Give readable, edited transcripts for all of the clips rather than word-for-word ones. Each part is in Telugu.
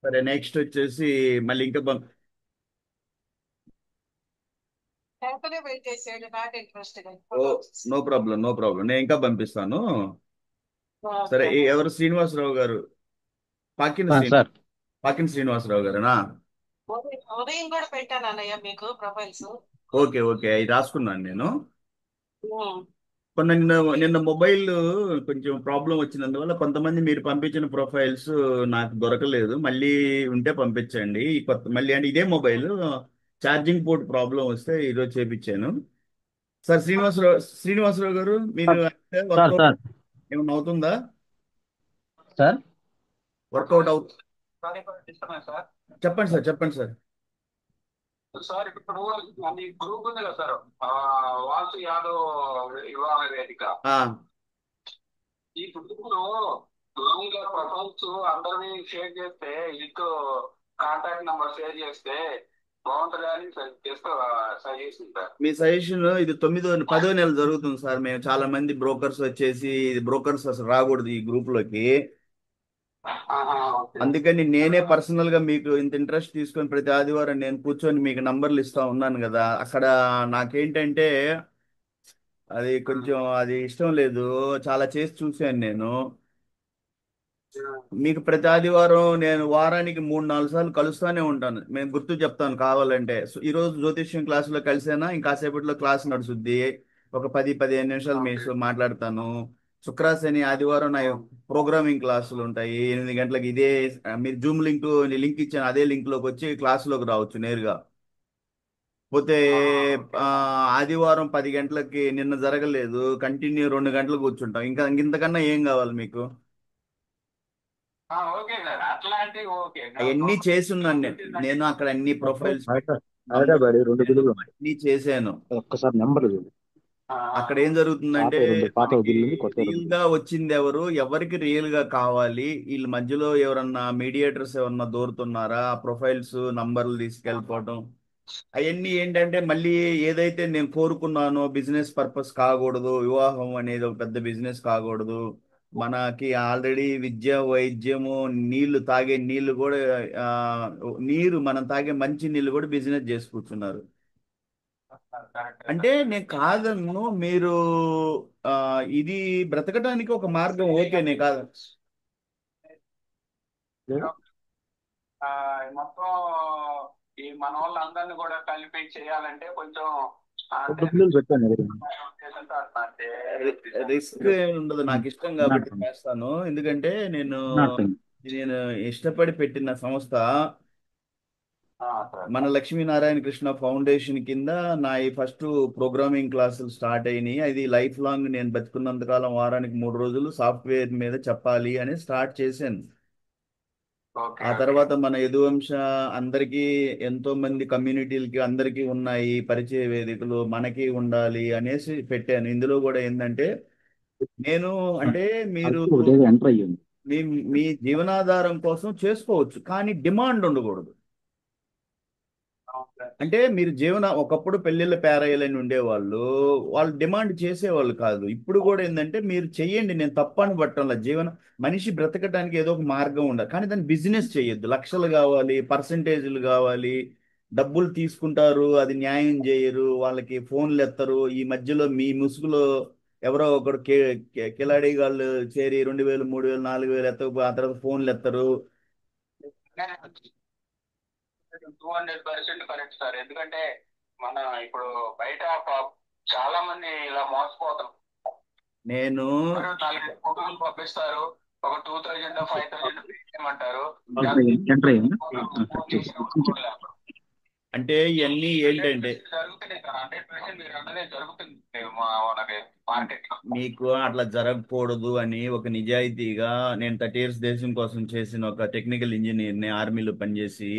సరే, నెక్స్ట్ వచ్చేసి మళ్ళీ ఇంకా వెంటనే పెట్టేసాడు, నాకు ఇంట్రెస్ట్ ఓ, నో ప్రాబ్లం, నో ప్రాబ్లం, నేను ఇంకా పంపిస్తాను. సరే, ఎవరు శ్రీనివాసరావు గారు? పాకిన శ్రీని సార్. పాకిన శ్రీనివాసరావు గారేనా? ఉదయం కూడా పెట్టాను అన్నయ్య మీకు ప్రొఫైల్స్. ఓకే, ఓకే, ఇది రాసుకున్నాను నేను. నిన్న నిన్న మొబైల్ కొంచెం ప్రాబ్లం వచ్చినందువల్ల కొంతమంది మీరు పంపించిన ప్రొఫైల్స్ నాకు దొరకలేదు. మళ్ళీ ఉంటే పంపించండి. ఈ కొత్త మళ్ళీ అంటే ఇదే మొబైల్ ఛార్జింగ్ పోర్ట్ ప్రాబ్లం వస్తే ఈరోజు చేపించాను. సార్ శ్రీనివాసరావు గారు, మీరు అంటే సార్ వర్కౌట్ సార్ ఏమైనా అవుతుందా? Sir workout sorry for disturbance sir. చెప్పండి సార్, చెప్పండి సార్. సార్ ఇప్పుడు మీ గ్రూప్ ఉంది కదా సార్, వాసు యాదవ్ వివాహ వేదిక. ఆ, ఈ గ్రూప్ లో మామూలుగా ప్రొఫైల్స్ అందరినీ షేర్ చేస్తే, ఇంకో కాంటాక్ట్ నెంబర్ షేర్ చేస్తే బాగుంటుంది అని సజెషన్ సార్. మీ సజెషన్ ఇది 10వ నెల జరుగుతుంది సార్. మేము చాలా మంది బ్రోకర్స్ వచ్చేసి, ఇది బ్రోకర్స్ అసలు రాకూడదు ఈ గ్రూప్ లోకి. ఓకే. అందుకని నేనే పర్సనల్ గా మీకు ఇంత ఇంట్రెస్ట్ తీసుకొని ప్రతి ఆదివారం నేను కూర్చొని మీకు నంబర్లు ఇస్తా ఉన్నాను కదా. అక్కడ నాకేంటంటే అది కొంచెం అది ఇష్టం లేదు. చాలా చేసి చూశాను నేను. మీకు ప్రతి ఆదివారం నేను వారానికి 3-4 సార్లు కలుస్తానే ఉంటాను. మేము గుర్తు చెప్తాను కావాలంటే. సో, ఈ రోజు జ్యోతిష్యం క్లాసులో కలిసానా, ఇంకాసేపట్లో క్లాస్ నడుస్తుంది. ఒక 10-15 నిమిషాలు మీతో మాట్లాడతాను. శుక్ర శని ఆదివారం నా ప్రోగ్రామింగ్ క్లాసులు ఉంటాయి 8 గంటలకు. ఇదే మీరు జూమ్ లింక్ ఇచ్చాను, అదే లింక్ లోకి వచ్చి క్లాసులోకి రావచ్చు నేరుగా. పోతే ఆ, ఆదివారం 10 గంటలకి నిన్న జరగలేదు, కంటిన్యూ 2 గంటలు కూర్చుంటాం. ఇంకా ఇంతకన్నా ఏం కావాలి మీకు? ఓకే సార్, అట్లా అంటే ఓకే. అవన్నీ చేస్తున్నాను నేను అక్కడ అన్ని ప్రొఫైల్స్ బయట నంబర్ హైదరాబాద్ 2 బిల్లులు ఉన్నాయి. అన్ని చేశాను. ఒక్కసారి నెంబర్ చూడు. అక్కడ ఏం జరుగుతుందంటే పాత మనకి బిల్లు ఉంది, కొత్త రియల్ రెండు గా వచ్చింది ఎవరు, ఎవరికి రియల్ గా కావాలి, వీళ్ళ మధ్యలో ఎవరన్నా మీడియేటర్స్ ఎవరన్నా దూరుతున్నారా, ప్రొఫైల్స్ నంబర్లు తీసుకెళ్ళిపోవడం, అవన్నీ ఏంటంటే మళ్ళీ ఏదైతే నేను కోరుకున్నానో బిజినెస్ పర్పస్ కాకూడదు. వివాహం అనేది ఒక పెద్ద బిజినెస్ కాకూడదు. మనకి ఆల్రెడీ విద్య, వైద్యము, నీళ్లు, తాగే నీళ్లు కూడా ఆ, నీరు మనం తాగే మంచి నీళ్లు కూడా బిజినెస్ చేసి కూర్చున్నారు. అంటే నేను కాదన్ను, మీరు ఆ, ఇది బ్రతకడానికి ఒక మార్గం, ఓకే, నేను కాదు. ఆ, మొత్తం ఈ మన వాళ్ళందరినీ కూడా కలిపి చేయాలంటే కొంచెం అంటే బిల్లులు పెట్టాను ఎదురు. ఉద్దేశంతో అంటే రిస్క్ ఉండదు, నాకు ఇష్టం కాబట్టి చేస్తాను. ఎందుకంటే నేను నేను ఇష్టపడి పెట్టిన సంస్థ సార్. మన లక్ష్మీనారాయణ కృష్ణ ఫౌండేషన్ కింద. నా ఈ ఫస్ట్ ప్రోగ్రామింగ్ క్లాసులు స్టార్ట్ అయినాయి. అది లైఫ్ లాంగ్ నేను బతుకున్నంత కాలం వారానికి 3 రోజులు సాఫ్ట్వేర్ మీద చెప్పాలి అని స్టార్ట్ చేశాను. ఓకే ఆ తర్వాత మన యదువంశ అందరికీ, ఎంతో మంది కమ్యూనిటీలకి అందరికీ ఉన్నాయి పరిచయ వేదికలు, మనకి ఉండాలి అనేసి పెట్టాను. ఇందులో కూడా ఏంటంటే నేను అంటే మీరు ఎంటర్ అయ్యింది. మీ మీ జీవనాధారం కోసం చేసుకోవచ్చు, కానీ డిమాండ్ ఉండకూడదు. అంటే మీరు ఒకప్పుడు పెళ్ళిళ్ళ పేరయ్యలని ఉండేవాళ్ళు, వాళ్ళు డిమాండ్ చేసేవాళ్ళు కాదు. ఇప్పుడు కూడా ఏంటంటే మీరు చెయ్యండి, నేను తప్పని పట్టంలా. మనిషి బ్రతకడానికి ఏదో ఒక మార్గం ఉండాలి, కానీ దాన్ని బిజినెస్ చేయొద్దు. లక్షలు కావాలి, పర్సంటేజ్లు కావాలి, డబ్బులు తీసుకుంటారు, అది న్యాయం చేయరు, వాళ్ళకి ఫోన్లు ఎత్తరు. ఈ మధ్యలో మీ ముసుగులో ఎవరో ఒకరు కిలాడిగాళ్ళు చేరి 2,000, 3,000, 4,000 ఎత్తకు, ఆ తర్వాత ఫోన్లు ఎత్తరు. 200% కరెక్ట్ సార్. ఎందుకంటే మన ఇప్పుడు బయట చాలా మంది ఇలా మోసపోతాం. నేను 4 ఫోటోలు పంపిస్తారు, ఒక 2,000 5,000 చేయమంటారు. ఎంటర్ అయ్యింది. అంటే ఇవన్నీ ఏంటంటే జరుగుతున్నాయి సార్, 100% మీరు అన్నదే జరుగుతుంది మనకి మార్కెట్ లో. మీకు అట్లా జరగకూడదు అని ఒక నిజాయితీగా, నేను 30 years దేశం కోసం చేసిన ఒక టెక్నికల్ ఇంజనీర్ని, ఆర్మీలో పనిచేసి,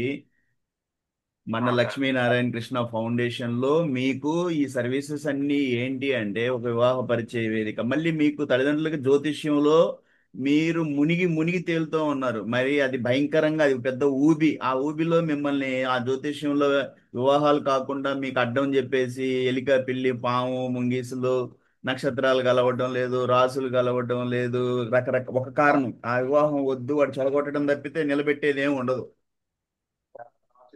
మన లక్ష్మీనారాయణ కృష్ణ ఫౌండేషన్ లో మీకు ఈ సర్వీసెస్ అన్ని ఏంటి అంటే ఒక వివాహ పరిచయ వేదిక. మళ్ళీ మీకు తల్లిదండ్రులకి జ్యోతిష్యంలో మీరు మునిగి మునిగి తేలుతూ ఉన్నారు. మరి అది భయంకరంగా, అది పెద్ద ఊబి. ఆ ఊబిలో మిమ్మల్ని ఆ జ్యోతిష్యంలో వివాహాలు కాకుండా మీకు అడ్డం చెప్పేసి ఎలిక, పిల్లి, పాము, ముంగీసులు నక్షత్రాలు కలవడం లేదు, రాసులు కలవడం లేదు, ఒక కారణం ఆ వివాహం వద్దు వాడు చెడగొట్టడం తప్పితే నిలబెట్టేది ఏమి ఉండదు.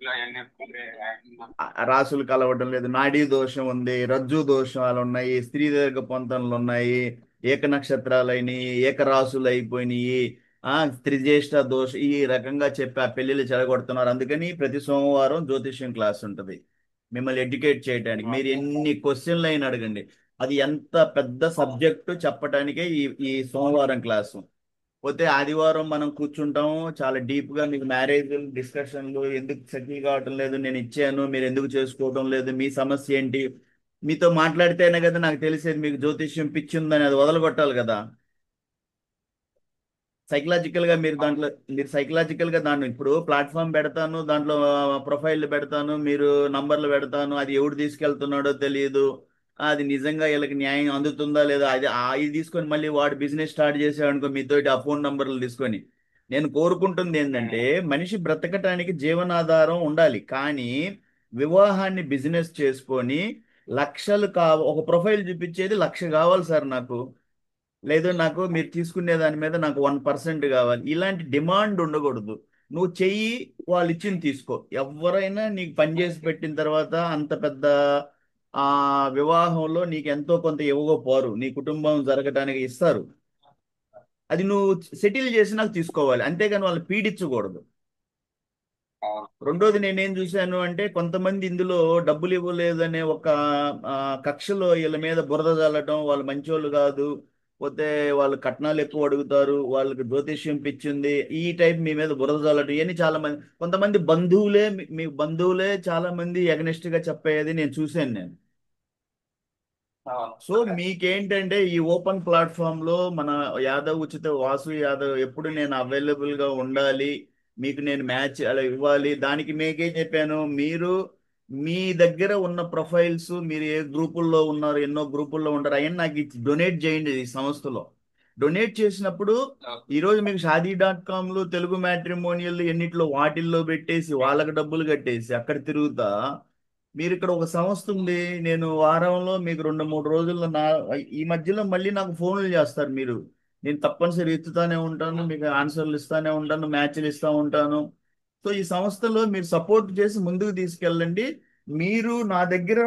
ఇలా ఎన్ని రాసులు కలవడం లేదు, నాడీ దోషం ఉంది, రజ్జు దోషాలు ఉన్నాయి, స్త్రీ దీర్ఘ పొంతనలు ఉన్నాయి, ఏక నక్షత్రాలైనవి, ఏక రాసులు అయిపోయినాయి, త్రిజ్యేష్ఠ దోష ఈ రకంగా చెప్పి ఆ పెళ్లిళ్ళు చెడగొడుతున్నారు. అందుకని ప్రతి సోమవారం జ్యోతిష్యం క్లాస్ ఉంటుంది మిమ్మల్ని ఎడ్యుకేట్ చేయడానికి. మీరు ఎన్ని క్వశ్చన్లు అయినా అడగండి, అది ఎంత పెద్ద సబ్జెక్టు చెప్పడానికే ఈ సోమవారం క్లాసు. పోతే ఆదివారం మనం కూర్చుంటాము చాలా డీప్ గా, మీకు మ్యారేజ్ డిస్కషన్లు, ఎందుకు సెటిల్ కావటం లేదు, నేను ఇచ్చాను మీరు ఎందుకు చేసుకోవడం లేదు, మీ సమస్య ఏంటి, మీతో మాట్లాడితేనే కదా నాకు తెలిసేది మీకు జ్యోతిష్యం పిచ్చి ఉందని. అది వదలగొట్టాలి కదా. సైకలాజికల్ గా మీరు సైకలాజికల్ గా దాన్ని ఇప్పుడు ప్లాట్ఫామ్ పెడతాను, దాంట్లో ప్రొఫైల్ పెడతాను, మీరు నంబర్లు పెడతాను, అది ఎవడు తీసుకెళ్తున్నాడో తెలియదు, అది నిజంగా వీళ్ళకి న్యాయం అందుతుందా లేదా, ఇది తీసుకొని మళ్ళీ వాడు బిజినెస్ స్టార్ట్ చేసాడు అనుకో మీతోటి ఆ ఫోన్ నంబర్లు తీసుకొని. నేను కోరుకుంటుంది ఏంటంటే మనిషి బ్రతకటానికి జీవనాధారం ఉండాలి, కానీ వివాహాన్ని బిజినెస్ చేసుకొని లక్షలు ఒక ప్రొఫైల్ చూపించేది 1,00,000 కావాలి సార్ నాకు, లేదు నాకు మీరు తీసుకునే దాని మీద నాకు 1% కావాలి, ఇలాంటి డిమాండ్ ఉండకూడదు. నువ్వు చెయ్యి, వాళ్ళు ఇచ్చింది తీసుకో. ఎవరైనా నీకు పని చేసి పెట్టిన తర్వాత అంత పెద్ద ఆ వివాహంలో నీకు ఎంతో కొంత ఇవ్వకపోరు, నీ కుటుంబం జరగటానికి ఇస్తారు. అది నువ్వు సెటిల్ చేసి నాకు తీసుకోవాలి, అంతేగాని వాళ్ళు పీడించకూడదు. రెండోది నేనేం చూశాను అంటే కొంతమంది ఇందులో డబ్బులు ఇవ్వలేదనే ఒక కక్షలో వీళ్ళ మీద బురద జల్లటం, వాళ్ళు మంచోళ్ళు కాదు, పోతే వాళ్ళు కట్నాలు ఎక్కువ అడుగుతారు, వాళ్ళకి జ్యోతిష్యం పిచ్చింది, ఈ టైప్ మీ మీద బురద జల్లటం, ఇవన్నీ చాలా మంది, కొంతమంది బంధువులే మీ బంధువులే చాలా మంది ఎగనెస్ట్ గా చెప్పేది నేను చూశాను నేను. సో మీకేంటంటే ఈ ఓపెన్ ప్లాట్ఫామ్ లో మన యాదవ్ ఉచిత వాసు యాదవ్ ఎప్పుడు నేను అవైలబుల్ గా ఉండాలి, మీకు నేను మ్యాచ్ అలా ఇవ్వాలి. దానికి మీకేం చెప్పాను, మీరు మీ దగ్గర ఉన్న ప్రొఫైల్స్, మీరు ఏ గ్రూపుల్లో ఉన్నారు, ఎన్నో గ్రూపుల్లో ఉంటారు, అవన్నీ నాకు ఇచ్చి డొనేట్ చేయండి ఈ సంస్థలో. డొనేట్ చేసినప్పుడు ఈరోజు మీకు షాదీ.com తెలుగు మ్యాట్రిమోనియల్ ఎన్నిట్లో వాటిల్లో పెట్టేసి వాళ్ళకి డబ్బులు కట్టేసి అక్కడ తిరుగుతా, మీరు ఇక్కడ ఒక సంస్థ ఉంది, నేను వారంలో మీకు 2-3 రోజుల్లో ఈ మధ్యలో మళ్ళీ నాకు ఫోన్లు చేస్తారు మీరు, నేను తప్పనిసరి ఎత్తుతానే ఉంటాను, మీకు ఆన్సర్లు ఇస్తానే ఉంటాను, మ్యాచ్లు ఇస్తూ ఉంటాను. సో ఈ సంస్థలో మీరు సపోర్ట్ చేసి ముందుకు తీసుకెళ్ళండి. మీరు నా దగ్గర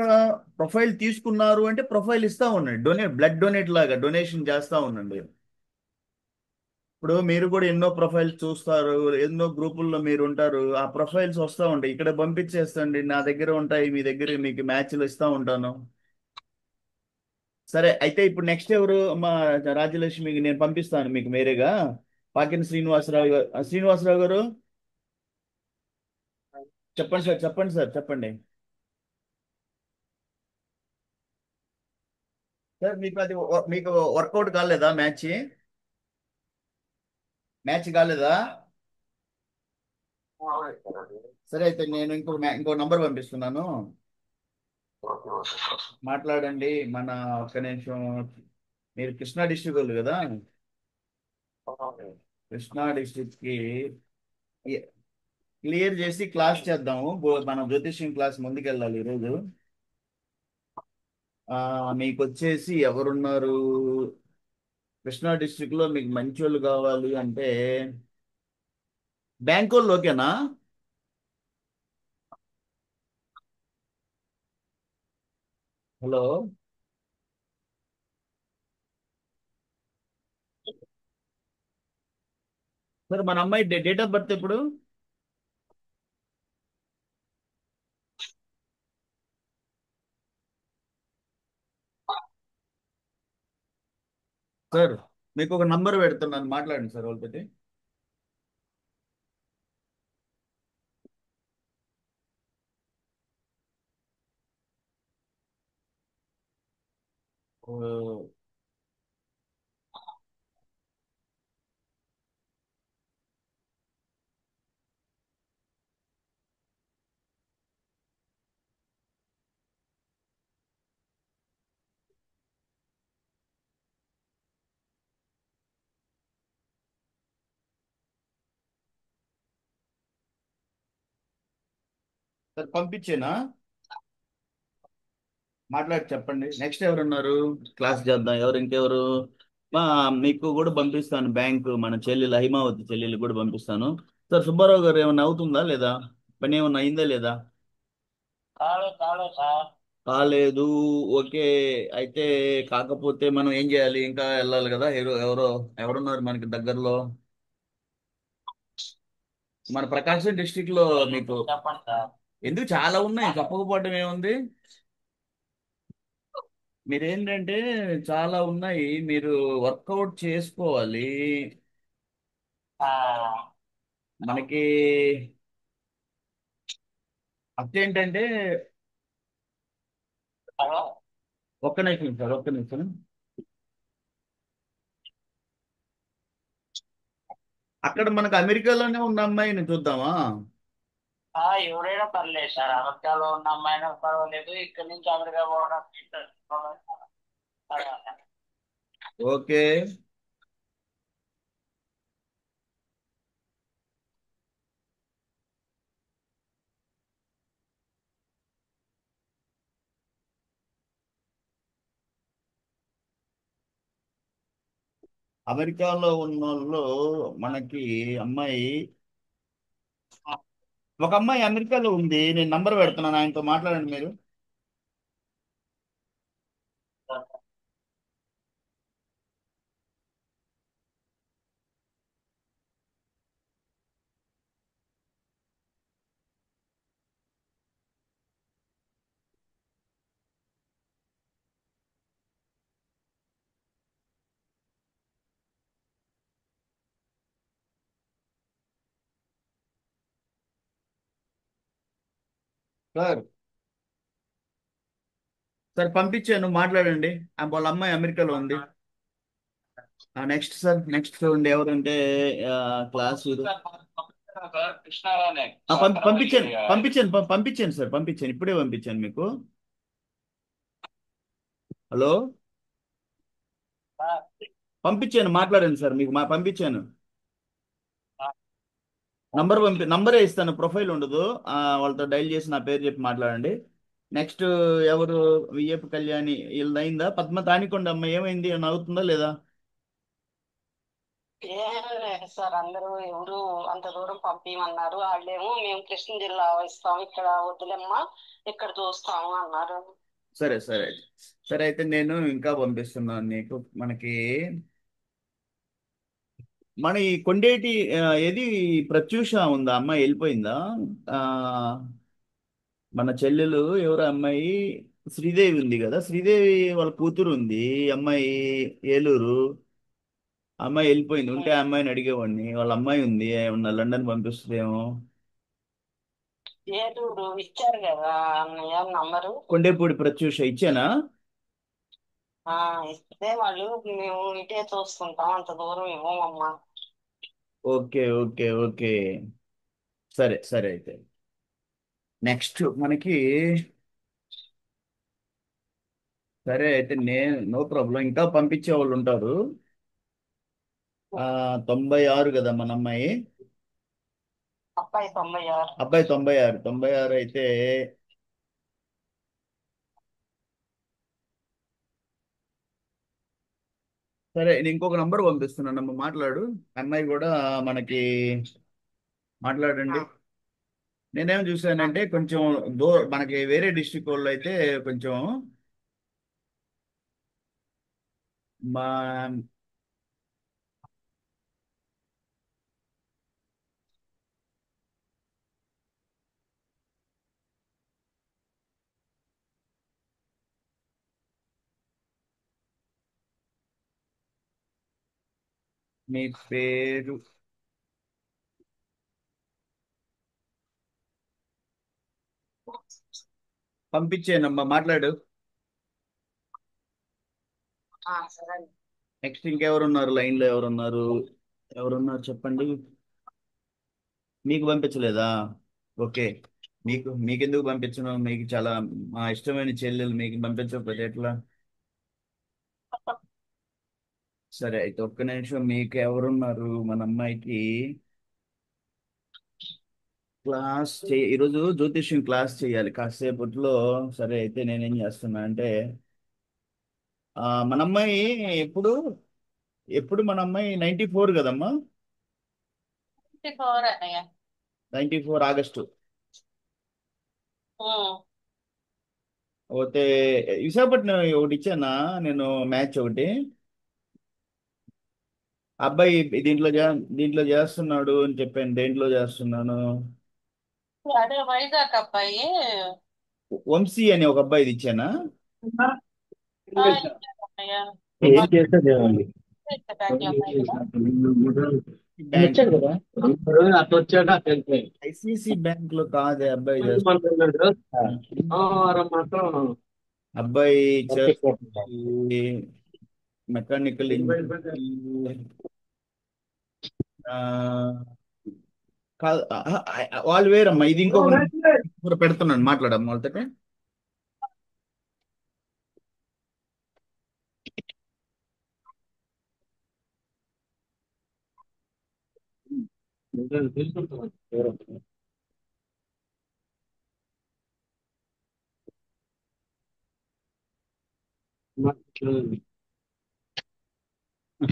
ప్రొఫైల్ తీసుకున్నారు అంటే ప్రొఫైల్ ఇస్తా ఉండండి, బ్లడ్ డొనేట్ లాగా డొనేషన్ చేస్తా ఉండండి. ఇప్పుడు మీరు కూడా ఎన్నో ప్రొఫైల్స్ చూస్తారు, ఎన్నో గ్రూపుల్లో మీరు ఉంటారు, ఆ ప్రొఫైల్స్ వస్తూ ఉంటాయి, ఇక్కడ పంపించేస్తండి, నా దగ్గర ఉంటాయి, మీ దగ్గర మీకు మ్యాచ్లు ఇస్తూ ఉంటాను. సరే అయితే ఇప్పుడు నెక్స్ట్ ఎవరు మా రాజ్యలక్ష్మికి నేను పంపిస్తాను మీకు మేరేగా. పాకిన శ్రీనివాసరావు గారు, శ్రీనివాసరావు గారు చెప్పండి సార్, చెప్పండి సార్, చెప్పండి సార్. మీకు అది మీకు వర్కౌట్ కాలేదా మ్యాచ్? మ్యాచ్ కాలేదా? సరే అయితే నేను ఇంకో నంబర్ పంపిస్తున్నాను, మాట్లాడండి. మన ఒక్క నిమిషం, మీరు కృష్ణా డిస్ట్రిక్ట్ వాళ్ళు కదా, కృష్ణా డిస్ట్రిక్ట్ కి క్లియర్ చేసి క్లాస్ చేద్దాము. మనం జ్యోతిష్యం క్లాస్ ముందుకెళ్ళాలి ఈరోజు. మీకు వచ్చేసి ఎవరున్నారు కృష్ణా డిస్ట్రిక్ట్ లో మీకు మంచి వాళ్ళు కావాలి అంటే బ్యాంక్ వాళ్ళు ఓకేనా? హలో సార్, మన అమ్మాయి డేట్ ఆఫ్ బర్త్ ఎప్పుడు? సార్ మీకు ఒక నంబర్ పెడుతున్నాను, మాట్లాడండి సార్ వాళ్ళతోటి. ఓ, సార్ పంపించేనా? మాట్లాడి చెప్పండి. నెక్స్ట్ ఎవరున్నారు? క్లాస్ చేద్దాం. ఎవరు ఇంకెవరు? మా మీకు కూడా పంపిస్తాను బ్యాంకు, మన చెల్లెలు హైమావతి చెల్లెలు కూడా పంపిస్తాను. సార్ సుబ్బారావు గారు, ఏమన్నా అవుతుందా లేదా? పని ఏమన్నా అయిందా లేదా? కాలేదు కాలేదు సార్. కాలేదు. ఓకే. అయితే కాకపోతే మనం ఏం చేయాలి? ఇంకా వెళ్ళాలి కదా. ఎవరున్నారు మనకి దగ్గరలో? మన ప్రకాశం డిస్టిక్ లో మీకు చెప్పండి సార్. ఎందుకు చాలా ఉన్నాయి, చెప్పకపోవడం ఏముంది? మీరేంటంటే చాలా ఉన్నాయి, మీరు వర్కౌట్ చేసుకోవాలి. ఆ, మనకి అదేంటంటే, హలో. ఒక్క నిమిషం సార్, ఒక్క నిమిషం. అక్కడ మనకు అమెరికాలోనే ఉన్న అమ్మాయిని చూద్దామా? ఎవరైనా పర్లేదు సార్, అమెరికాలో ఉన్న అమ్మాయినా పర్వాలేదు, ఇక్కడ నుంచి అమెరికా పోవడం ఓకే. అమెరికాలో ఉన్న వాళ్ళు మనకి అమ్మాయి, ఒక అమ్మాయి అమెరికాలో ఉంది. నేను నంబర్ పెడుతున్నాను, ఆయనతో మాట్లాడండి మీరు. సార్, సార్ పంపించాను, మాట్లాడండి. వాళ్ళ అమ్మాయి అమెరికాలో ఉంది. నెక్స్ట్ సార్, నెక్స్ట్ చూడండి ఎవరంటే క్లాస్ కృష్ణారాణి పంపించాను, పంపించాను సార్, పంపించాను, ఇప్పుడే పంపించాను మీకు. హలో, పంపించాను, మాట్లాడండి సార్, మీకు పంపించాను. నంబరే ఇస్తాను, ప్రొఫైల్ ఉండదు. వాళ్ళతో డైల్ చేసి నా పేరు చెప్పి మాట్లాడండి. నెక్స్ట్ ఎవరు? విఎఫ్ కళ్యాణి, వీళ్ళది అయిందా? పద్మ తానికొండ అమ్మాయి ఏమైంది? ఏమన్నా అవుతుందా లేదా? ఏం లేదు సార్, అందరూ ఎవరు అంత దూరం పంపించమన్నారు. వాళ్ళేమో మేము కృష్ణా జిల్లా ఇస్తాం, ఇక్కడ వద్దులేమ్మా ఇక్కడ చూస్తాము అన్నారు. సరే సరే, సరే అయితే నేను ఇంకా పంపిస్తున్నాను నీకు. మనకి మన ఈ కొండేటి ఏది ప్రత్యూష ఉందా? అమ్మాయి వెళ్ళిపోయిందా? ఆ, మన చెల్లెలు ఎవరు అమ్మాయి? శ్రీదేవి ఉంది కదా, శ్రీదేవి వాళ్ళ కూతురు ఉంది. ఈ అమ్మాయి ఏలూరు. అమ్మాయి వెళ్ళిపోయింది. ఉంటే ఆ అమ్మాయిని అడిగేవాడిని. వాళ్ళ అమ్మాయి ఉంది, ఏమన్నా లండన్ పంపిస్తుందేమో. ఏలూరు ఇచ్చారు కదా అన్నయ్య నంబరు. కొండేపూడి ప్రత్యూష ఇచ్చానా? ఆ ఇస్తే వాళ్ళు మేము ఇటే చూసుకుంటాం, అంత దూరం ఇవ్వమమ్మా. Okay okay okay. సరే సరే అయితే నెక్స్ట్ మనకి, సరే అయితే నేను నో ప్రాబ్లం, ఇంకా పంపించే వాళ్ళు ఉంటారు. 96 కదా మన అమ్మాయి. అబ్బాయి 96. అబ్బాయి 96. 96 అయితే సరే, నేను ఇంకొక నంబర్ పంపిస్తున్నాను, నమ్మ మాట్లాడు. అమ్మాయి కూడా మనకి మాట్లాడండి. నేనేం చూసానంటే కొంచెం మనకి వేరే డిస్ట్రిక్ట్ వాళ్ళు అయితే కొంచెం మా మీ పేరు పంపించేనమ్మా, మాట్లాడు. సరే. నెక్స్ట్ ఇంకెవరున్నారు లైన్లో? ఎవరున్నారు? ఎవరున్నారు చెప్పండి. మీకు పంపించలేదా? ఓకే. మీకెందుకు పంపించను? మీకు చాలా మా ఇష్టమైన చెల్లెలు, మీకు పంపించకపోతే ఎట్లా? సరే అయితే ఒక్క నిమిషం. మీకు ఎవరున్నారు మన అమ్మాయికి? ఈరోజు జ్యోతిష్యం క్లాస్ చేయాలి కాసేపట్లో. సరే అయితే నేనేం చేస్తున్నా అంటే మన అమ్మాయి ఎప్పుడు ఎప్పుడు మన అమ్మాయి 94 కదమ్మా. 54 అన్నయ్య. 94 ఆగస్టు. ఉమ్. పోతే విశాఖపట్నం ఒకటి ఇచ్చానా నేను, మ్యాచ్ ఒకటి. అబ్బాయి దీంట్లో చేస్తున్నాడు అని చెప్పాను. దేంట్లో చేస్తున్నాను? అదే వైజాగ్ అబ్బాయి. వంశీ అని ఒక అబ్బాయిది ఇచ్చానా. ఇచ్చారు అన్నయ్య. ఏం చేస్తే చేయాలి. బ్యాంక్ లో ఉన్నాయి కదా. బ్యాంక్, వచ్చాడు కదా అట్లా వచ్చాక తెలిపాయి ఐసిఐసి బ్యాంక్ లో కాదే అబ్బాయి చేస్తున్నాడు. మాత్రం అబ్బాయి వర్క్ ఎక్కువ అవుతుంది. Mechanical engineering. వాళ్ళు వేరమ్మా, ఇది ఇంకొక పెడుతున్నాను, మాట్లాడమ్మా వాళ్ళతో.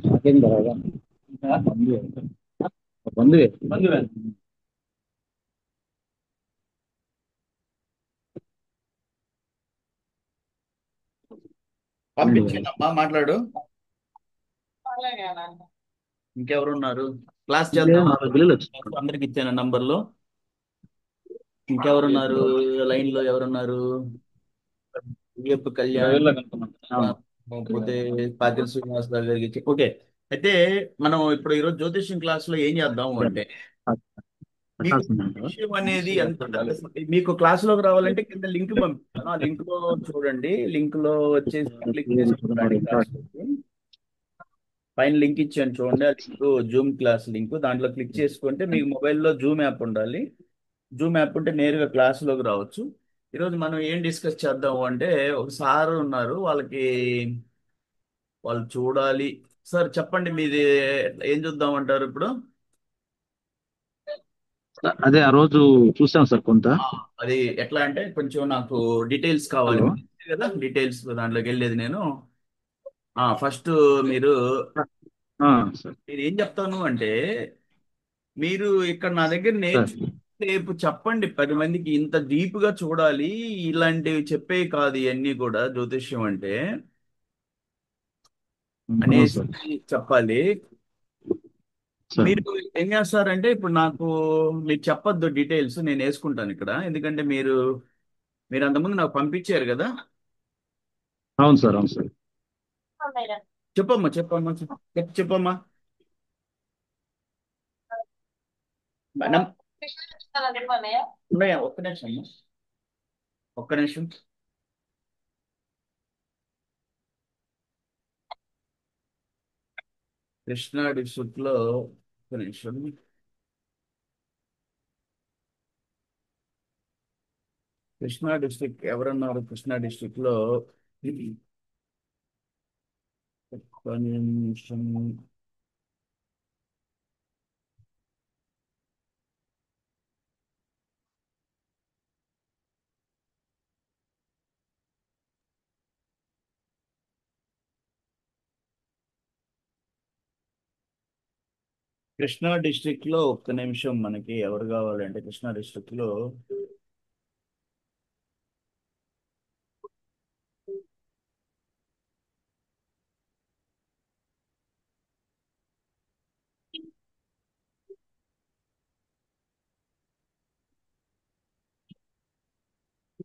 నాకేం రాదా బంధువే బంధువే. పంపించానమ్మా, మాట్లాడు. అలాగే అన్నయ్య. ఇంకెవరున్నారు? క్లాస్ చేద్దాం. బిల్లులు వచ్చింది. అందరికి ఇచ్చాను నంబర్లు. ఇంకెవరున్నారు లైన్ లో? ఎవరున్నారు? విఎప్ కళ్యాణ్, పోతే పాతిల్ శ్రీనివాస్ గారికి ఇచ్చి. ఓకే, అయితే మనం ఇప్పుడు ఈరోజు జ్యోతిష్యం క్లాస్ లో ఏం చేద్దాం అంటే, మీకు విషయం అనేది ఎంత మీకు క్లాసులోకి రావాలంటే కింద లింక్ పంపిస్తాను. ఆ లింక్ లో చూడండి. లింక్ లో వచ్చేసి క్లిక్ చేసుకోండి. క్లాస్లోకి పైన లింక్ ఇచ్చాను చూడండి. ఆ లింక్ జూమ్ క్లాస్ లింక్. దాంట్లో క్లిక్ చేసుకుంటే మీకు మొబైల్లో జూమ్ యాప్ ఉండాలి. జూమ్ యాప్ ఉంటే నేరుగా క్లాసులోకి రావచ్చు. ఈరోజు మనం ఏం డిస్కస్ చేద్దాము అంటే, ఒక సార్ ఉన్నారు, వాళ్ళు చూడాలి. సార్ చెప్పండి, మీది ఏం చూద్దామంటారు ఇప్పుడు? అదే ఆ రోజు చూసాం సార్ కొంత. ఆ, అది ఎట్లా అంటే కొంచెం నాకు డీటెయిల్స్ కావాలి. హలో మీకు తెలుసు కదా డీటెయిల్స్, దాంట్లోకి వెళ్ళేది నేను. ఫస్ట్ మీరు సార్ మీరు ఏం చెప్తాను అంటే, మీరు ఇక్కడ నా దగ్గర సార్ రేపు చెప్పండి 10 మందికి. ఇంత డీప్ గా చూడాలి, ఇలాంటివి చెప్పే కాదు ఇవన్నీ కూడా జ్యోతిష్యం అంటే అవును అనేసి సార్. చెప్పాలి. సార్ మీరు ఏం చేస్తారంటే, ఇప్పుడు మీరు చెప్పొద్దు డీటెయిల్స్, నేను వేసుకుంటాను ఇక్కడ. ఎందుకంటే మీరు అంతకుముందు నాకు పంపించారు కదా. అవును సార్. అవును సార్. అన్నయ్య. చెప్పమ్మా చెప్పమ్మా చెప్పమ్మా. విషయం చెప్తాను చెప్పు అన్నయ్య. ఉన్నాయా? ఒక్క నిమిషం అమ్మా. ఒక్క నిమిషం. కృష్ణా డిస్ట్రిక్ట్ లో, ఒక్క నిమిషం. కృష్ణా డిస్ట్రిక్ట్ ఎవరన్నారు? కృష్ణా డిస్ట్రిక్ట్ లో ఒక్క నిమిషం. కృష్ణా డిస్ట్రిక్ట్ లో ఒక్క నిమిషం, మనకి ఎవరు కావాలంటే కృష్ణా డిస్ట్రిక్ట్ లో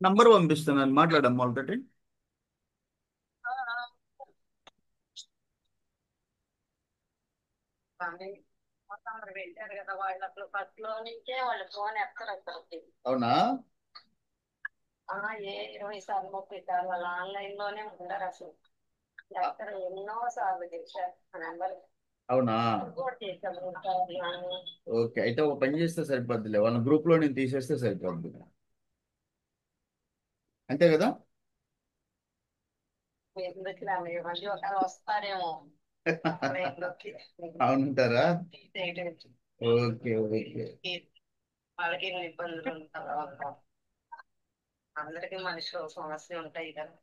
నంబర్ పంపిస్తున్నాను, మాట్లాడమ్మా వాళ్ళతోటి. మొత్తం పెట్టారు కదా వాళ్ళు, అసలు ఫస్ట్ లో నుంచే వాళ్ళు ఫోన్ ఎక్కరు అసలు. అవునా? ఏ 20 సార్లు 30 సార్లు వాళ్ళు ఆన్లైన్ లోనే ఉండరు అసలు. ఎక్కడ ఎన్నో సార్లు చేశారు ఆ నెంబర్. అవునా? కూడా చేశారు 3 సార్లు అని. ఓకే, అయితే ఒక పని చేస్తే సరిపోద్దిలే, వాళ్ళ గ్రూప్ లో నేను తీసేస్తే సరిపోద్ది. అంతే కదా? ఎందుకులే మీరు మళ్ళీ ఒకవేళ వస్తారేమో లైన్ లోకి. అవునంటారా? తీసేయడం. Okay okay. వాళ్ళకి ఎన్ని ఇబ్బందులు ఉంటారు. అందరికీ మనిషి సమస్య ఉంటాయి కదా.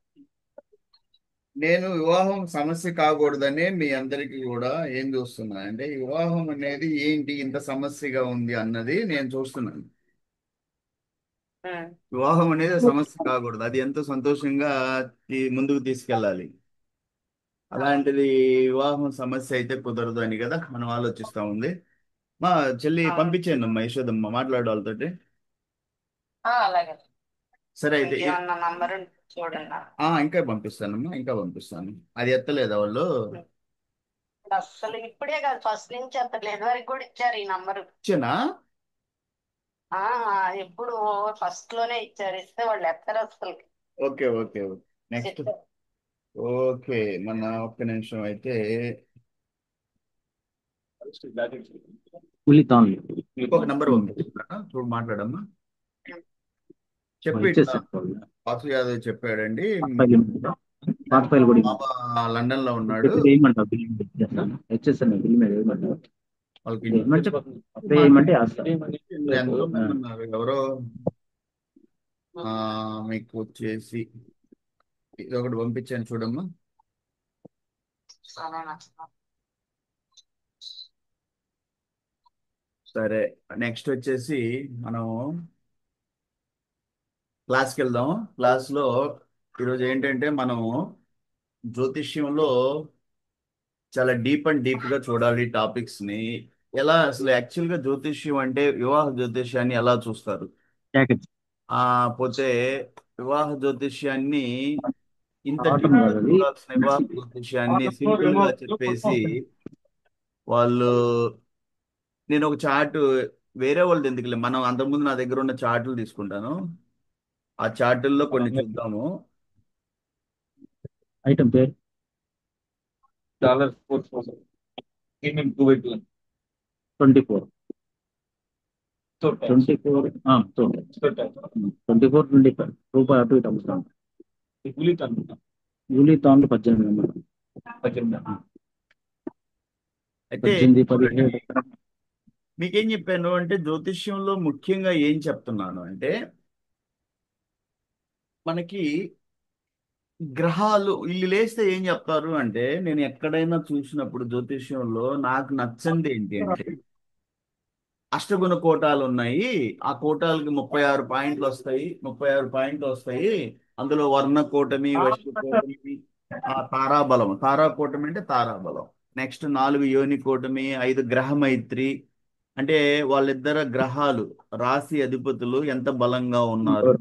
నేను వివాహం సమస్య కాకూడదని మీ అందరికీ కూడా ఏం చూస్తున్నా అంటే వివాహం అనేది ఏంటి ఇంత సమస్యగా ఉంది అన్నది నేను చూస్తున్నాను. ఉమ్, వివాహం అనేది సమస్య కాకూడదు, అది ఎంతో సంతోషంగా ముందుకు తీసుకెళ్ళాలి. అలాంటిది వివాహం సమస్య అయితే కుదరదు అని కదా మనం ఆలోచిస్తా ఉంది. మా చెల్లి అవును. పంపించాను అమ్మా యశోదమ్మ మాట్లాడే వాళ్ళతోటి. అలాగే. సరే అయితే ఇంకేమన్నా నంబర్ చూడండి. ఇంకా పంపిస్తానమ్మా, ఇంకా పంపిస్తాను. అది ఎత్తలేదా వాళ్ళు? అస్సలు ఇప్పుడే కాదు, ఫస్ట్ నుంచి ఎత్తలేదు, వరకు కూడా ఇచ్చారు ఈ నంబరు. ఇచ్చానా? ఆ ఎప్పుడు ఫస్ట్ లోనే ఇచ్చారు, ఇస్తే వాళ్ళు ఎత్తరు అసలు. Okay okay okay. నెక్స్ట్. చెప్తారు. ఓకే, మన ఒక్క నిమిషం అయితే ఉల్లితాన్లు ఇంకొక నంబర్ పంపిస్తున్నా, చూడు మాట్లాడమ్మా. చెప్పి ఇట్లా ఇచ్చేసారు. వాసు యాదవ్ చెప్పాడండి, పాత ఫైల్ కూడా బాబా లండన్ లో ఉన్నాడు, చెప్పి వేయమంటావు, బిల్ మీద ఇచ్చేస్తాను. వచ్చేసాను బిల్ మీద వేయమంటావు. వాళ్ళకి వేయమంటే అప్లై చేయమంటే వేస్తాను. ఎంతో మంది ఉన్నారు. ఎవరో మీకు వచ్చేసి ఇది ఒకటి పంపించాను చూడమ్మా. సరేనా? సరే, నెక్స్ట్ వచ్చేసి మనం క్లాస్కి వెళ్దాం. క్లాస్లో ఈరోజు ఏంటంటే మనము జ్యోతిష్యంలో చాలా డీప్ అండ్ డీప్ గా చూడాలి టాపిక్స్ ని. ఎలా అసలు యాక్చువల్ గా జ్యోతిష్యం అంటే వివాహ జ్యోతిష్యాన్ని ఎలా చూస్తారు? ప్యాకెట్ పోతే వివాహ జ్యోతిష్యాన్ని ఇంత ఆటం డీప్ గా కాదు అది. చూడాల్సిన వివాహ జ్యోతిష్యాన్ని సింపుల్ గా చెప్పేసి వాళ్ళు, నేను ఒక చార్ట్ వేరే వాళ్ళది ఎందుకులే, మనం అంతకుముందు నా దగ్గర ఉన్న చార్టులు తీసుకుంటాను, ఆ చార్టుల్లో కొన్ని చూద్దాము. ఐటమ్ పేరు $4,000 24 24 24 25 రూపాయి అటు ఇటు అమ్ముతాను. ఉల్లితాన్లు 18 నెంబర్. అయితే 18 17 మీకేం చెప్పాను అంటే జ్యోతిష్యంలో ముఖ్యంగా ఏం చెప్తున్నాను అంటే మనకి గ్రహాలు ఇల్లు లేస్తే ఏం చెప్తారు అంటే, నేను ఎక్కడైనా చూసినప్పుడు జ్యోతిష్యంలో నాకు నచ్చంది ఏంటి అంటే అష్టగుణ కోటాలు ఉన్నాయి, ఆ కోటాలకి 36 పాయింట్లు వస్తాయి, 36 పాయింట్లు వస్తాయి. అందులో వర్ణ కూటమి, వశ్య కూటమి, తారాబలం, తారా కూటమి అంటే తారాబలం, నెక్స్ట్ 4 యోని కూటమి, 5 గ్రహ మైత్రి. అంటే వాళ్ళిద్దరు గ్రహాలు రాశి అధిపతులు ఎంత బలంగా ఉన్నారు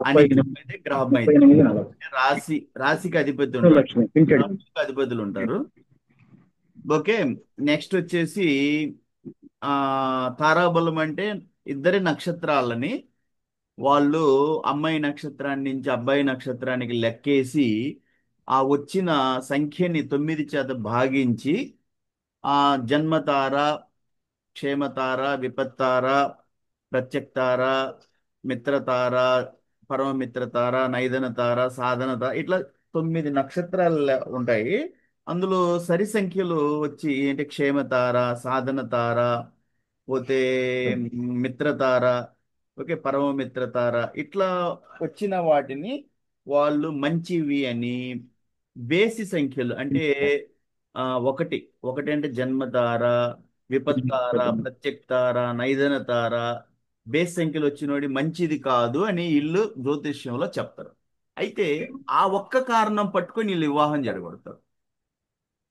అని 38 చెప్పేది గ్రహ మైత్రి. 38 రాశికి అధిపతి ఉంటాడు, లక్ష్మి ప్రింటెడ్. గ్రహాలకు అధిపతులు ఉంటారు. ఓకే, నెక్స్ట్ వచ్చేసి ఆ తారాబలం అంటే ఇద్దరి నక్షత్రాలని వాళ్ళు అమ్మాయి నక్షత్రాన్ని నుంచి అబ్బాయి నక్షత్రానికి లెక్కేసి ఆ వచ్చిన సంఖ్యని 9 చేత భాగించి ఆ జన్మతార, క్షేమతార, విపత్తార, ప్రత్యక్తార, మిత్రతార, పరమమిత్రతార, నైదన తార, సాధన తార, ఇట్లా 9 నక్షత్రాలు ఉంటాయి. అందులో సరి సంఖ్యలు వచ్చి ఏంటి క్షేమతార, సాధన తార, పోతే మిత్రతార, ఓకే పరమమిత్రతార, ఇట్లా వచ్చిన వాటిని వాళ్ళు మంచివి అని బేసి సంఖ్యలు అంటే ఒకటి ఒకటి అంటే జన్మతార, విపత్తార, ప్రత్యక్తార, నైదన తార, బేస్ సంఖ్యలు వచ్చినోడి మంచిది కాదు అని ఇల్లు జ్యోతిష్యంలో చెప్తారు. అయితే ఆ ఒక్క కారణం పట్టుకొని వీళ్ళు వివాహం జరగొడతారు.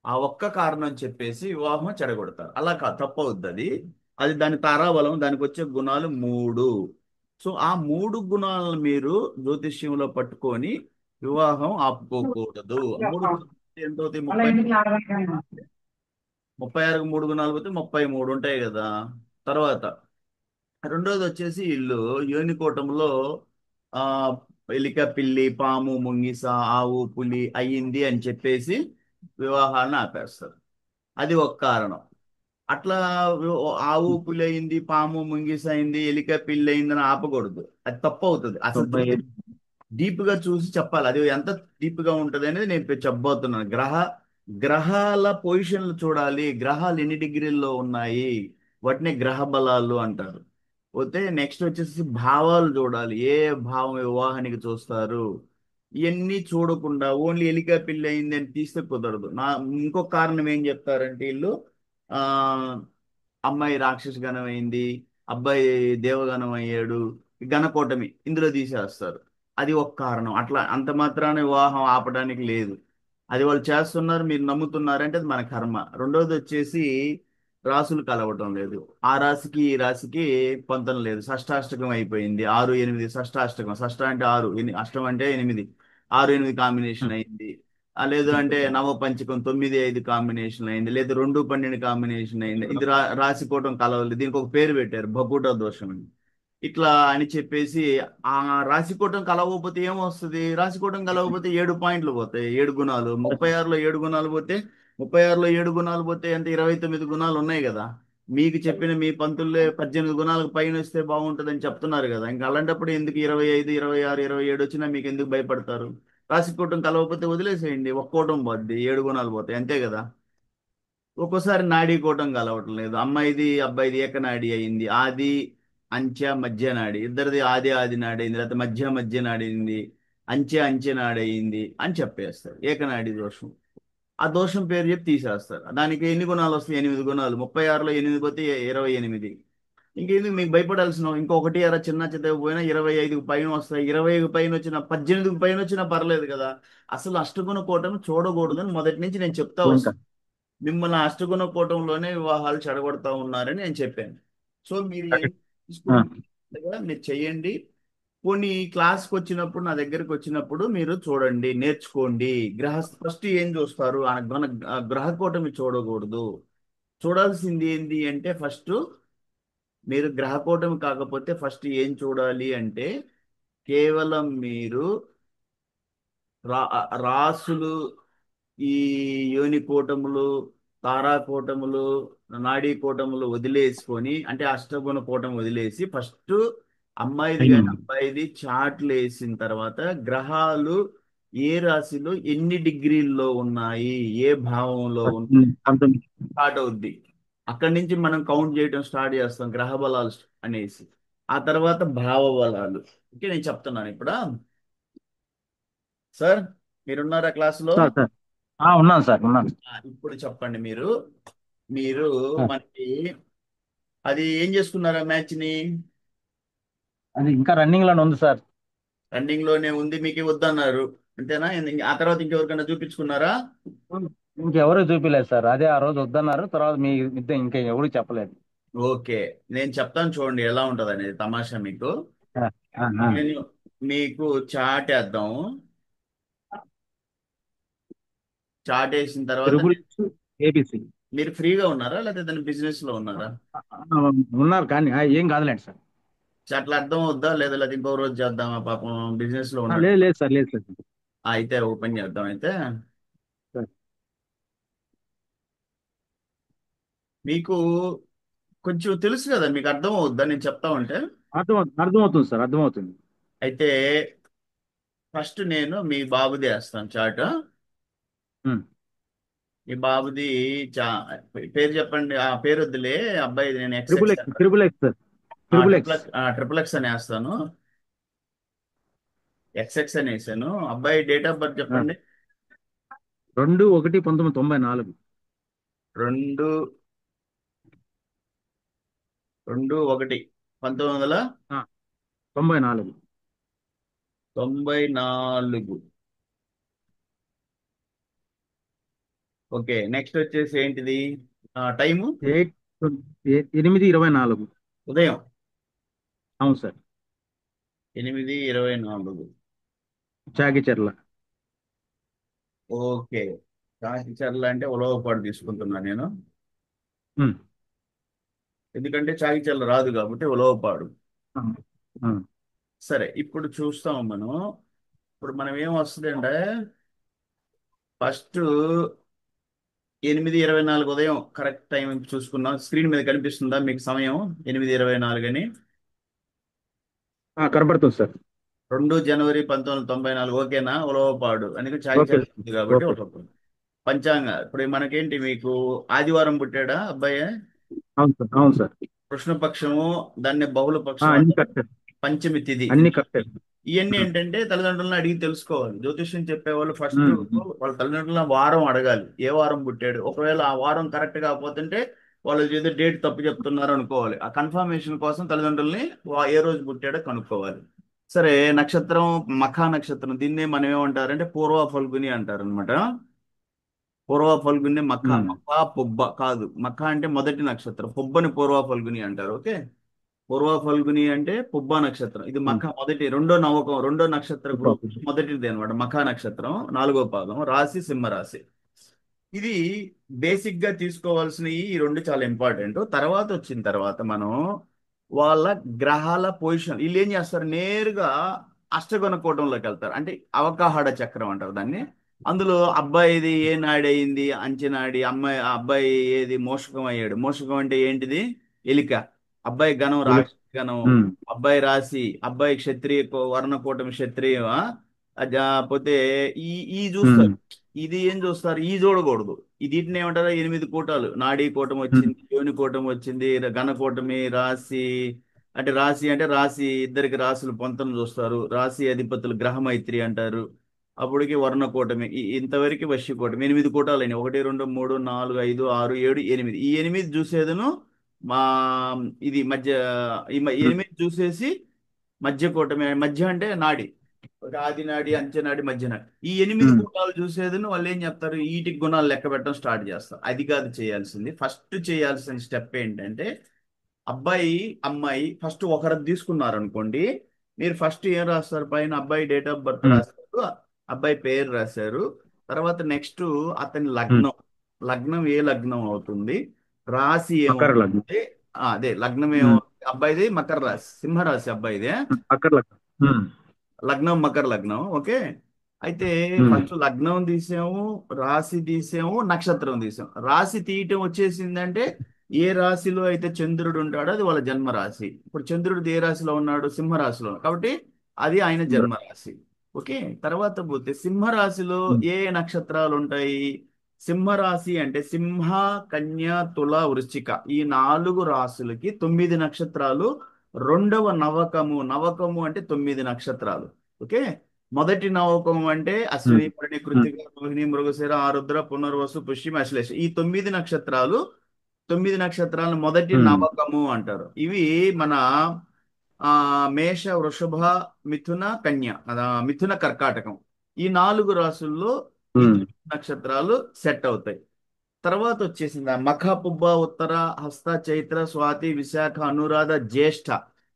ఆ ఒక్క కారణం చెప్పేసి వివాహం చెడగొడతారు. అలా కాదు, తప్పవుద్ది అది. అది దాని తారాబలం, దానికి వచ్చే గుణాలు 3. సో ఆ 3 గుణాలను మీరు జ్యోతిష్యంలో పట్టుకొని వివాహం ఆపుకోకూడదు. 3 ఎంత అవుతాయి? 36కు 3 గుణాలు పోతే 33 ఉంటాయి కదా. తర్వాత రెండోది వచ్చేసి ఇల్లు యోనికోటంలో ఆ ఎలిక, పిల్లి, పాము, ముంగిస, ఆవు, పులి అయ్యింది అని చెప్పేసి వివాహాలను ఆపేస్తారు. అది ఒక కారణం. అట్లా ఆవు పులి అయింది, పాము ముంగిస అయింది, ఎలిక పిల్లి అయిందని ఆపకూడదు, అది తప్పు అవుతుంది. అసలు 95 డీప్ గా చూసి చెప్పాలి, అది ఎంత డీప్ గా ఉంటది అనేది నేను ఇప్పుడు చెప్పబోతున్నాను. గ్రహాల పొజిషన్లు చూడాలి, గ్రహాలు ఎన్ని డిగ్రీల్లో ఉన్నాయి, వాటిని గ్రహ బలాలు అంటారు. పోతే నెక్స్ట్ వచ్చేసి భావాలు చూడాలి. ఏ భావం వివాహానికి చూస్తారు, ఇవన్నీ చూడకుండా ఓన్లీ ఎలికా పెళ్లి అయింది అని తీస్తే కుదరదు. ఇంకొక కారణం ఏం చెప్తారంటే వీళ్ళు, ఆ అమ్మాయి రాక్షస గణం అయింది, అబ్బాయి దేవగణం అయ్యాడు, గణకూటమి ఇందులో తీసేస్తారు. అది ఒక కారణం. అట్లా అంత మాత్రాన వివాహం ఆపడానికి లేదు. అది వాళ్ళు చేస్తున్నారు, మీరు నమ్ముతున్నారంటే అది మన కర్మ. రెండోది వచ్చేసి రాసులు కలవటం లేదు. ఆ రాశికి ఈ రాశికి పొంతన లేదు, షష్టాష్టకం అయిపోయింది. 6 8 షష్టాష్టకం. షష్ట అంటే 6, అష్టం అంటే 8, 6 8 కాంబినేషన్ అయింది. లేదు అంటే నవపంచకం 9 5 కాంబినేషన్ అయింది, లేదా 2 12 కాంబినేషన్ అయింది. ఇది రాశికోవటం కలవలేదు, దీనికి ఒక పేరు పెట్టారు భకూట దోషం అని. ఇట్లా అని చెప్పేసి ఆ రాశికోటం కలవకపోతే ఏమొస్తుంది? రాశికోటం కలవకపోతే 7 పాయింట్లు పోతాయి, 7 గుణాలు. 36లో 7 గుణాలు పోతే, 36లో 7 గుణాలు పోతే ఎంత? 29 గుణాలు ఉన్నాయి కదా. మీకు చెప్పిన మీ పంతుల్లే 18 గుణాలకు పైన వస్తే బాగుంటుందని చెప్తున్నారు కదా. ఇంకా అలాంటప్పుడు ఎందుకు 25 26 27 వచ్చినా మీకు ఎందుకు భయపడతారు? రాశికోటం కలవకపోతే వదిలేసేయండి, ఒక్క కోటం పోద్ది, 7 గుణాలు పోతాయి, అంతే కదా. ఒక్కోసారి నాడీ కూటం కలవటం లేదు, అమ్మాయిది అబ్బాయిది ఏకనాడి అయింది. ఆది అంచె మధ్య నాడి, ఇద్దరిది ఆది ఆది నాడి అయింది, లేకపోతే మధ్య మధ్య నాడి అయింది, అంచె అంచె నాడి అయింది అని చెప్పేస్తారు. ఏకనాడి దోషం. ఆ దోషం పేరు చెప్పి తీసేస్తారు. దానికి ఎన్ని గుణాలు వస్తాయి? 8 గుణాలు. 36లో 8 పోతే 28. ఇంకెందుకు మీకు భయపడాల్సిన? ఇంకొకటి అర చిన్న చిన్న పోయినా 25కు పైన వస్తాయి. 20కు పైన వచ్చినా, 18కు పైన వచ్చినా పర్లేదు కదా. అసలు అష్టగుణ కూటమి చూడకూడదని మొదటి నుంచి నేను చెప్తా ఇంకా వస్తాను. మిమ్మల్ని అష్టగుణ కూటంలోనే వివాహాలు చెడగొడతా ఉన్నారని నేను చెప్పాను. సో మీరు ఏం ఆ, తీసుకుంటే మీరు చెయ్యండి. కొన్ని క్లాస్కి వచ్చినప్పుడు, నా దగ్గరికి వచ్చినప్పుడు మీరు చూడండి, నేర్చుకోండి. ఫస్ట్ ఏం చూస్తారు? గ్రహ కూటమి చూడకూడదు. చూడాల్సింది ఏంటి అంటే ఫస్ట్ మీరు గ్రహ కూటమి కాకపోతే ఫస్ట్ ఏం చూడాలి అంటే, కేవలం మీరు రా రాసులు, ఈ యోని కూటములు, తారా కూటములు, నాడీ కూటములు వదిలేసుకొని, అంటే అష్టగుణ కూటమి వదిలేసి ఫస్ట్ అమ్మాయిది కానీ అయిందండి. అబ్బాయిది చాట్లు వేసిన తర్వాత గ్రహాలు ఏ రాశిలో ఎన్ని డిగ్రీల్లో ఉన్నాయి, ఏ భావంలో పంతొమ్మిది. స్టార్ట్ అవుద్ది. అక్కడి నుంచి మనం కౌంట్ చేయడం స్టార్ట్ చేస్తాం, గ్రహ బలాలు అనేసి. ఆ తర్వాత భావ బలాలు. ఓకే, నేను చెప్తున్నాను ఇప్పుడు. సార్, మీరున్నారా క్లాసులో? సార్ సార్ ఉన్నాను సార్, ఉన్నాను. ఇప్పుడు చెప్పండి మీరు. మీరు ఆ, మనకి అది ఏం చేసుకున్నారా మ్యాచ్ ని? అది ఇంకా రన్నింగ్ లోనే ఉంది సార్. రన్నింగ్ లోనే ఉంది, మీకు వద్దన్నారు అంతేనా? ఆ తర్వాత ఇంకెవరికైనా చూపించుకున్నారా? ఇంకెవరు చూపిలేదు సార్, అదే ఆ రోజు వద్దన్నారు, తర్వాత మీ ఇద్దరు ఇంకా ఎవరు చెప్పలేదు. ఓకే, నేను చెప్తాను చూడండి ఎలా ఉంటది అనేది తమాషా మీకు. ఆ, ఆ, ఆ. నేను మీకు చాట్ వేద్దాము. చాట్ వేసిన తర్వాత త్రిబుల్ ఏబిసి మీరు ఫ్రీగా ఉన్నారా లేదా ఏదైనా బిజినెస్ లో ఉన్నారా? ఉన్నారు కానీ ఏం కాదులేండి సార్. అట్లా అర్థం అవుద్దా లేదా? లేదా ఇంకో రోజు చేద్దామా? పాపం బిజినెస్ లో ఉన్నాడు. లేదు లేదు సార్, లేదు సార్. అయితే ఓపెన్ చేద్దాం అయితే. సార్, మీకు కొంచెం తెలుసు కదా, మీకు అర్థం అవుద్దా నేను చెప్తా ఉంటే? అర్థమవుతుంది సార్, అర్థమవుతుంది. అయితే ఫస్ట్ నేను మీ బాబుది వేస్తాను చాట్. ఉమ్. మీ బాబుది చా పేరు చెప్పండి. ఆ పేరు వద్దులే, అబ్బాయిది నేను X triple X X triple X sir, triple X. Triple X అని వేస్తాను. ఎక్స్ ఎక్స్ అని వేసాను. అబ్బాయి డేట్ ఆఫ్ బర్త్ చెప్పండి. 2/1/1994. 2 2 1 1994. 94. ఓకే, నెక్స్ట్ వచ్చేసి ఏంటిది? టైము 8/24. ఉదయం అవును సార్. 8:24. చాగిచెర్ల. ఓకే, చాకిచర్ల అంటే ఉలవపాడు తీసుకుంటున్నా నేను, ఉమ్. ఎందుకంటే చాకిచర్ల రాదు కాబట్టి ఉలవపాడు. ఆ, ఆ. సరే, ఇప్పుడు చూస్తాం మనం. ఇప్పుడు మనం ఏం వస్తుంది అంటే ఫస్ట్ 8:24 ఉదయం కరెక్ట్ టైం చూసుకున్నాం. స్క్రీన్ మీద కనిపిస్తుందా మీకు సమయం? 8:24 అని. కనపడుతుంది సార్. 2 జనవరి 1994. ఓకేనా? ఉలవపాడు అందుకే ఓకే చాకిచర్ల ఉంది కాబట్టి ఓకే. ఉలవపాడు. పంచాంగ ఇప్పుడు మనకేంటి, మీకు ఆదివారం పుట్టాడా అబ్బాయి? అవును సార్, అవును సార్. కృష్ణపక్షము, దాన్ని బహుళ ఆ, పక్షం అన్ని అంటారు, కరెక్ట్. పంచమి తిథి. అన్ని కరెక్ట్. ఇవన్నీ ఏంటంటే తల్లిదండ్రులను అడిగి తెలుసుకోవాలి. జ్యోతిష్యం చెప్పేవాళ్ళు ఫస్ట్ ఉమ్, వాళ్ళ తల్లిదండ్రుల వారం అడగాలి, ఏ వారం పుట్టాడు. ఒకవేళ ఆ వారం కరెక్ట్ కాకపోతుంటే వాళ్ళు ఏదో డేట్ తప్పు చెప్తున్నారు అనుకోవాలి. ఆ కన్ఫర్మేషన్ కోసం తల్లిదండ్రుల్ని ఏ రోజు పుట్టాడో కనుక్కోవాలి. సరే, నక్షత్రం మఖా నక్షత్రం, దీన్నే మనం ఏమంటారంటే పూర్వ ఫల్గుని అంటారు అనమాట. పూర్వ ఫల్గుని మఖ, ఉమ్, మఖ పుబ్బ కాదు. మఖ అంటే మొదటి నక్షత్రం, పుబ్బని పూర్వ ఫల్గుని అంటారు. ఓకే, పూర్వ ఫల్గుని అంటే పుబ్బ నక్షత్రం. ఇది ఉమ్. మఖ మొదటి, రెండో నవకం, రెండో నక్షత్ర గ్రూప్ సూపర్. మొదటిది అనమాట. మఖ నక్షత్రం 4వ పాదం, రాశి సింహరాశి. ఇది బేసిక్ గా తీసుకోవాల్సిన ఈ రెండు చాలా ఇంపార్టెంట్. తర్వాత వచ్చిన తర్వాత మనం వాళ్ళ గ్రహాల పొజిషన్, వీళ్ళు ఏం చేస్తారు, నేరుగా అష్టగుణ కూటంలోకి వెళ్తారు. అంటే అవగాహన చక్రం అంటారు దాన్ని. అందులో అబ్బాయిది ఏ నాడి అయింది, అంచెనాడి. అబ్బాయి ఏది మూషకం అయ్యాడు. మూషకం అంటే ఏంటిది, ఎలిక. అబ్బాయి గణం తెలుసు. రాక్షస గణం. ఉమ్, అబ్బాయి రాశి, అబ్బాయి క్షత్రియ వర్ణకూటమి క్షత్రియ. పోతే ఈ ఈ ఉమ్, చూస్తారు. ఇది ఏం చూస్తారు, ఈ చూడకూడదు. ఇది వీటిని ఏమంటారు, 8 కూటాలు. నాడీ కూటమి ఉమ్, వచ్చింది, యోని కూటమి వచ్చింది, గణ కూటమి, రాశి. అంటే రాశి ఇద్దరికి రాశులు పొంతన చూస్తారు. రాశి అధిపతులు గ్రహమైత్రి అంటారు. అప్పటికి వర్ణ కూటమి, ఇంతవరకు వశ్య కూటమి. 8 కూటాలు అయినాయి. 1 2 3 4 5 6 7 8. ఈ 8 చూసేదను మా ఇది మధ్య, 8 చూసేసి మధ్య కూటమి. మధ్య అంటే నాడి, ఒక ఆది నాడి, అంచె నాడి, మధ్య నాడి. ఈ 8 ఉమ్, గుణాలు చూసేదని వాళ్ళు ఏం చెప్తారు, వీటికి గుణాలు లెక్క పెట్టడం స్టార్ట్ చేస్తారు. అది కాదు చేయాల్సింది. ఫస్ట్ చేయాల్సిన స్టెప్ ఏంటంటే, అబ్బాయి అమ్మాయి ఫస్ట్ ఒకరు తీసుకున్నారు అనుకోండి, మీరు ఫస్ట్ ఏం రాస్తారు, పైన అబ్బాయి డేట్ ఆఫ్ బర్త్ ఉమ్, రాశారు, అబ్బాయి పేరు రాశారు. తర్వాత నెక్స్ట్ అతని ఉమ్. లగ్నం. లగ్నం ఏ లగ్నం అవుతుంది, రాశి మకర లగ్నం. ఏమవుతుంది. అదే లగ్నం ఉమ్, ఏమవుతుంది, అబ్బాయిది మకర రాశి, సింహరాశి అబ్బాయిదే. మకర లగ్నం. ఉమ్, లగ్నం మకర లగ్నం. ఓకే, అయితే ఉమ్, ఫస్ట్ లగ్నం తీసాము, రాశి తీసాము, నక్షత్రం తీసాము. రాశి తీయటం వచ్చేసిందంటే ఏ రాశిలో అయితే చంద్రుడు ఉంటాడో అది వాళ్ళ జన్మ రాశి. ఇప్పుడు చంద్రుడు ఏ రాశిలో ఉన్నాడు, సింహరాశిలో ఉన్నాడు. కాబట్టి అది ఆయన జన్మ రాశి. ఓకే, తర్వాత పోతే సింహరాశిలో ఉమ్, ఏ నక్షత్రాలు ఉంటాయి. సింహరాశి అంటే సింహ, కన్య, తుల, వృశ్చిక, ఈ 4 రాశులకి 9 నక్షత్రాలు. రెండవ నవకము, నవకము అంటే 9 నక్షత్రాలు. ఓకే, మొదటి నవకం అంటే ఉమ్, అశ్విని, భరణి, ఉమ్, కృత్తిక, రోహిణి, మృగశిర, ఆరుద్ర, పునర్వసు, పుష్యమి, అశ్లేష. ఈ 9 నక్షత్రాలు, 9 నక్షత్రాలను మొదటి ఉమ్, నవకము అంటారు. ఇవి మన మేష, వృషభ, మిథున, కన్య, మిథున, కర్కాటకం. ఈ 4 రాసుల్లో ఈ ఉమ్, 9 నక్షత్రాలు సెట్ అవుతాయి. తర్వాత వచ్చేసింది ఆ మఖ, పుబ్బ, ఉత్తర, హస్త, చైత్ర, స్వాతి, విశాఖ, అనురాధ, జ్యేష్ఠ.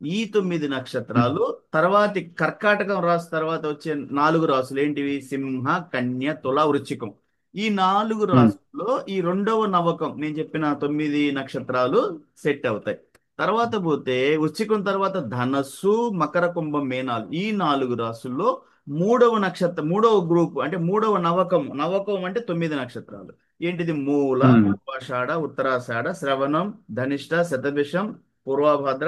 ఈ 9 ఉమ్, నక్షత్రాలు. తర్వాతి కర్కాటకం రాశి తర్వాత వచ్చే 4 రాసులు ఏంటివి, సింహ, కన్య, తుల, వృశ్చికం. ఈ 4 ఉమ్, రాసుల్లో ఈ రెండవ నవకం, నేను చెప్పిన 9 నక్షత్రాలు సెట్ అవుతాయి. తర్వాత పోతే వృశ్చికం తర్వాత ధనస్సు, మకర, కుంభం, మీనాలు. ఈ 4 రాసుల్లో మూడవ నక్షత్రం, మూడవ గ్రూప్ అంటే మూడవ నవకం. నవకం అంటే 9 నక్షత్రాలు. ఏంటిది, మూల, ఉమ్. పూర్వాషాఢ, ఉత్తరాషాఢ, శ్రవణం, ధనిష్ట, శతభిషం, పూర్వభద్ర,